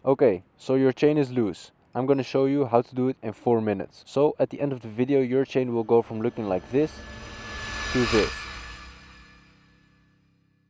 Okay, so your chain is loose. I'm gonna show you how to do it in 4 minutes. So at the end of the video, your chain will go from looking like this to this.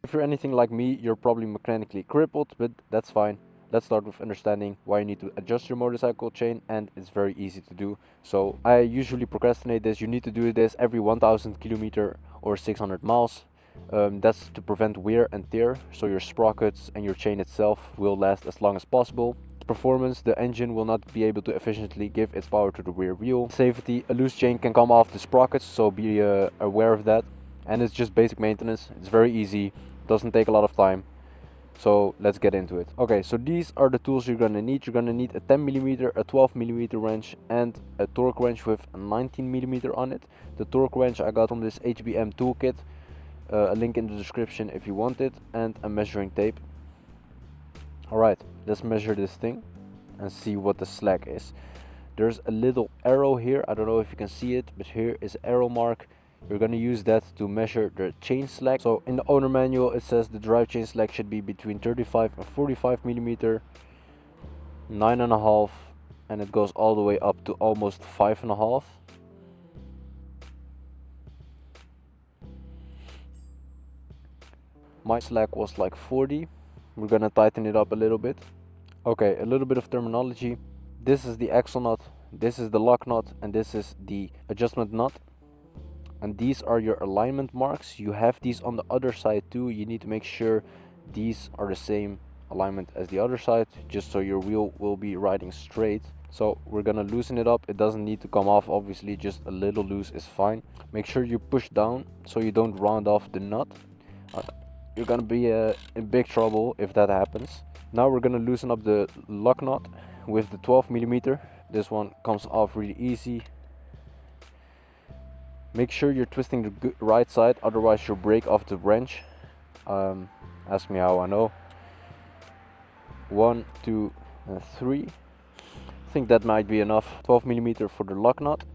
If you're anything like me, you're probably mechanically crippled, but that's fine. Let's start with understanding why you need to adjust your motorcycle chain, and it's very easy to do. So I usually procrastinate this. You need to do this every 1000 kilometer or 600 miles. That's to prevent wear and tear, so your sprockets and your chain itself will last as long as possible. Performance, the engine will not be able to efficiently give its power to the rear wheel. Safety, a loose chain can come off the sprockets, so be aware of that. And it's just basic maintenance. It's very easy, doesn't take a lot of time. So let's get into it. Okay, so these are the tools you're gonna need. You're gonna need a 10mm, a 12mm wrench, and a torque wrench with a 19mm on it. The torque wrench I got from this HBM toolkit. A link in the description if you want it, and a measuring tape. Alright, let's measure this thing and see what the slack is. There's a little arrow here, I don't know if you can see it, but here is an arrow mark. You're gonna use that to measure the chain slack. So in the owner manual it says the drive chain slack should be between 35 and 45mm, 9.5, and it goes all the way up to almost 5.5. My slack was like 40. We're gonna tighten it up a little bit. Okay, a little bit of terminology. This is the axle nut, this is the lock nut, and this is the adjustment nut. And these are your alignment marks. You have these on the other side too. You need to make sure these are the same alignment as the other side, just so your wheel will be riding straight. So we're gonna loosen it up. It doesn't need to come off, obviously, just a little loose is fine. Make sure you push down so you don't round off the nut. You're gonna be in big trouble if that happens. Now we're gonna loosen up the lock nut with the 12mm. This one comes off really easy. Make sure you're twisting the right side, otherwise you'll break off the wrench. Ask me how I know. 1, 2, and 3. I think that might be enough. 12mm for the lock nut.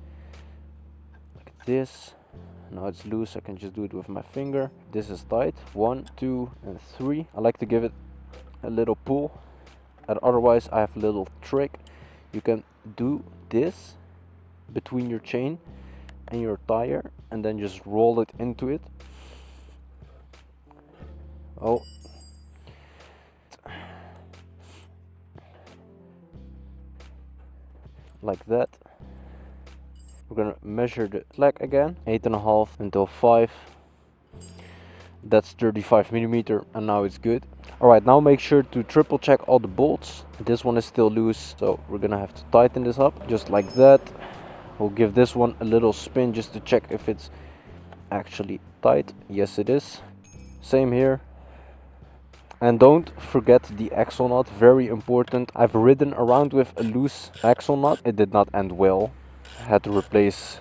Like this. Now it's loose, I can just do it with my finger. This is tight. 1, 2, and 3. I like to give it a little pull. And otherwise I have a little trick. You can do this between your chain and your tire and then just roll it into it. Oh. Like that. We're gonna measure the slack again. 8.5 until 5. That's 35mm, and now it's good. Alright, now make sure to triple check all the bolts. This one is still loose, so we're gonna have to tighten this up just like that. We'll give this one a little spin just to check if it's actually tight. Yes, it is. Same here. And don't forget the axle nut, very important. I've ridden around with a loose axle nut. It did not end well. I had to replace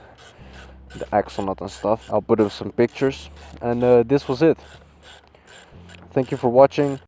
the axle nut and stuff. I'll put up some pictures. And this was it. Thank you for watching.